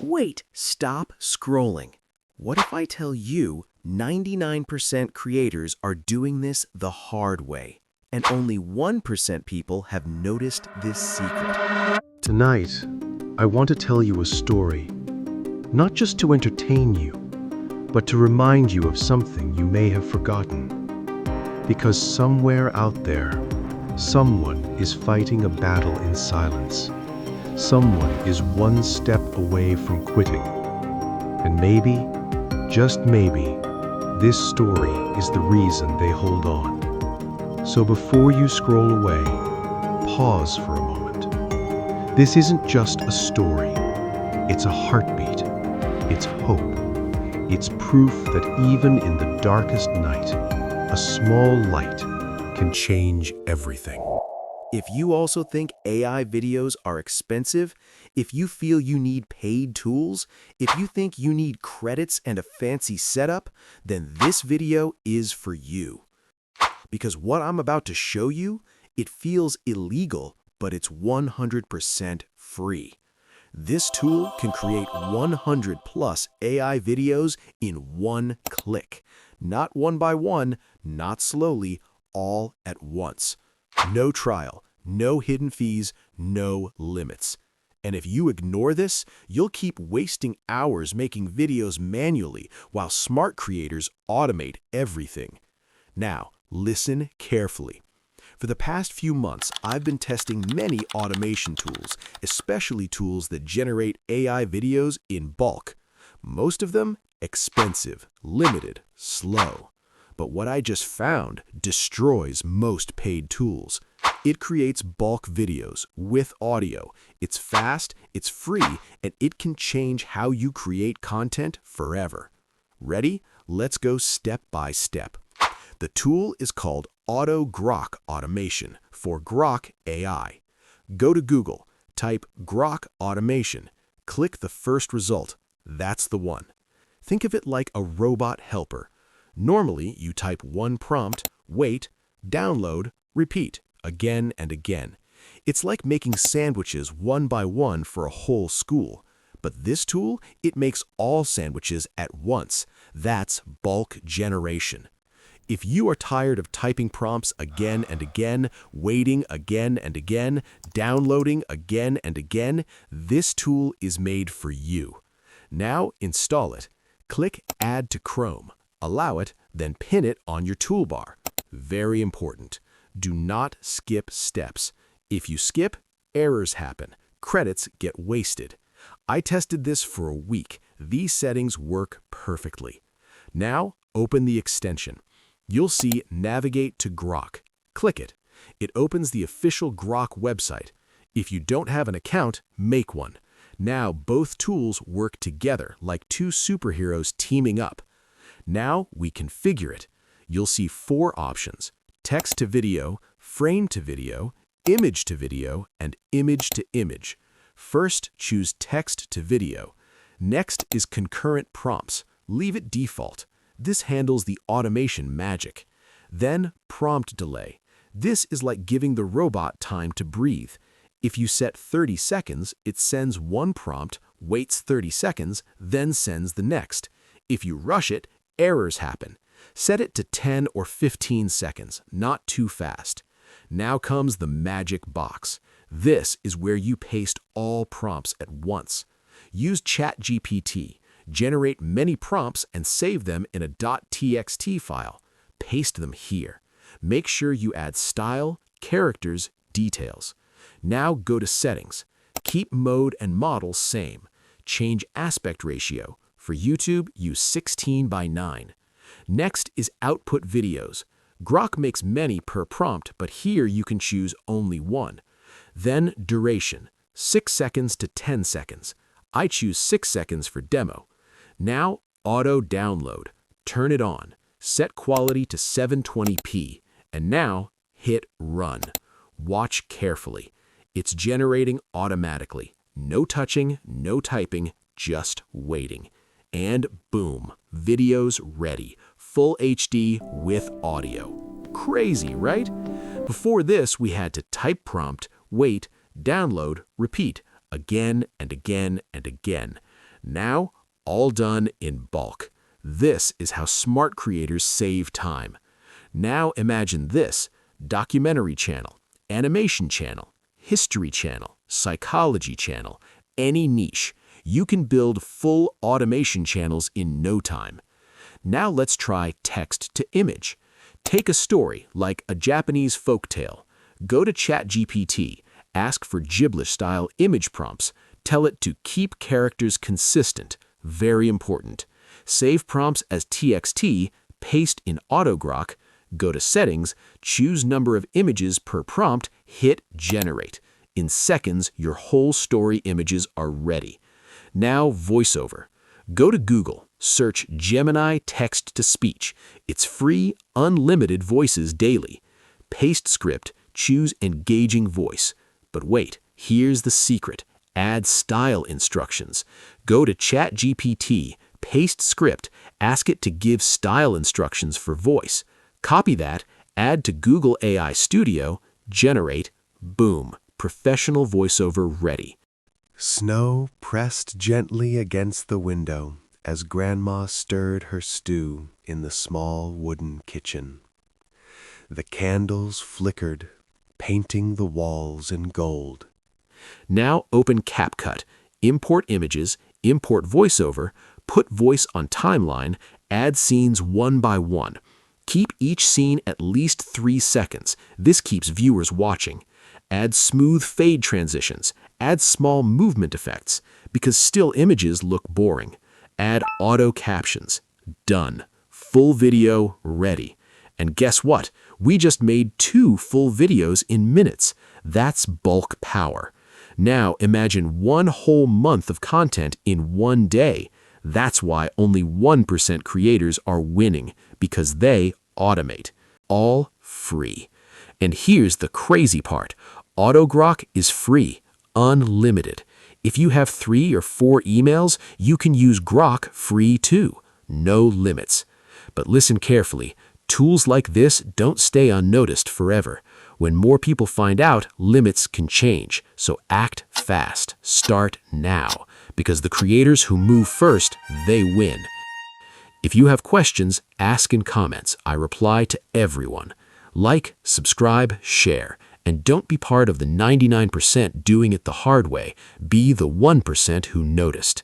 Wait, stop scrolling. What if I tell you 99% creators are doing this the hard way, and only 1% people have noticed this secret? Tonight, I want to tell you a story, not just to entertain you, but to remind you of something you may have forgotten. Because somewhere out there, someone is fighting a battle in silence. Someone is one step away from quitting. And maybe, just maybe, this story is the reason they hold on. So before you scroll away, pause for a moment. This isn't just a story. It's a heartbeat. It's hope. It's proof that even in the darkest night, a small light can change everything. If you also think AI videos are expensive, if you feel you need paid tools, if you think you need credits and a fancy setup, then this video is for you. Because what I'm about to show you, it feels illegal, but it's 100% free. This tool can create 100 plus AI videos in one click. Not one by one, not slowly, all at once. No trial, no hidden fees, no limits. And if you ignore this, you'll keep wasting hours making videos manually while smart creators automate everything. Now, listen carefully. For the past few months, I've been testing many automation tools, especially tools that generate AI videos in bulk. Most of them expensive, limited, slow. But what I just found destroys most paid tools. It creates bulk videos with audio. It's fast, it's free, and it can change how you create content forever. Ready? Let's go step by step. The tool is called Auto Grock Automation for Grock AI. Go to Google, type Grock Automation, click the first result. That's the one. Think of it like a robot helper. Normally, you type one prompt, wait, download, repeat, again and again. It's like making sandwiches one by one for a whole school. But this tool, it makes all sandwiches at once. That's bulk generation. If you are tired of typing prompts again and again, waiting again and again, downloading again and again, this tool is made for you. Now install it. Click Add to Chrome. Allow it, then pin it on your toolbar. Very important. Do not skip steps. If you skip, errors happen. Credits get wasted. I tested this for a week. These settings work perfectly. Now, open the extension. You'll see Navigate to Grok. Click it. It opens the official Grok website. If you don't have an account, make one. Now both tools work together like two superheroes teaming up. Now we configure it. You'll see 4 options: text to video, frame to video, image to video, and image to image. First, choose text to video. Next is concurrent prompts. Leave it default. This handles the automation magic. Then prompt delay. This is like giving the robot time to breathe. If you set 30 seconds, it sends one prompt, waits 30 seconds, then sends the next. If you rush it, errors happen. Set it to 10 or 15 seconds, not too fast. Now comes the magic box. This is where you paste all prompts at once. Use ChatGPT. Generate many prompts and save them in a .txt file. Paste them here. Make sure you add style, characters, details. Now go to Settings. Keep mode and model same. Change aspect ratio. For YouTube, use 16:9. Next is output videos. Grok makes many per prompt, but here you can choose only one. Then duration, 6 seconds to 10 seconds. I choose 6 seconds for demo. Now auto download. Turn it on. Set quality to 720p. And now hit run. Watch carefully. It's generating automatically. No touching, no typing, just waiting. And boom, video's ready. Full HD with audio. Crazy, right? Before this, we had to type prompt, wait, download, repeat, again and again and again. Now, all done in bulk. This is how smart creators save time. Now imagine this: documentary channel, animation channel, history channel, psychology channel, any niche. You can build full automation channels in no time. Now let's try text to image. Take a story like a Japanese folktale. Go to ChatGPT, ask for Ghibli-style image prompts, tell it to keep characters consistent, very important. Save prompts as TXT, paste in Auto Grock, go to Settings, choose number of images per prompt, hit Generate. In seconds, your whole story images are ready. Now, voiceover. Go to Google, search Gemini text-to-speech. It's free, unlimited voices daily. Paste script, choose engaging voice. But wait, here's the secret. Add style instructions. Go to ChatGPT, paste script, ask it to give style instructions for voice. Copy that, add to Google AI Studio, generate, boom, professional voiceover ready. Snow pressed gently against the window as Grandma stirred her stew in the small wooden kitchen. The candles flickered, painting the walls in gold. Now open CapCut, import images, import voiceover, put voice on timeline, add scenes one by one. Keep each scene at least 3 seconds. This keeps viewers watching. Add smooth fade transitions. Add small movement effects, because still images look boring. Add auto captions. Done. Full video ready. And guess what? We just made 2 full videos in minutes. That's bulk power. Now imagine 1 whole month of content in 1 day. That's why only 1% creators are winning, because they automate. All free. And here's the crazy part. Auto Grock is free, unlimited. If you have 3 or 4 emails, you can use Grok free too. No limits. But listen carefully. Tools like this don't stay unnoticed forever. When more people find out, limits can change. So act fast. Start now. Because the creators who move first, they win. If you have questions, ask in comments. I reply to everyone. Like, subscribe, share. And don't be part of the 99% doing it the hard way. Be the 1% who noticed.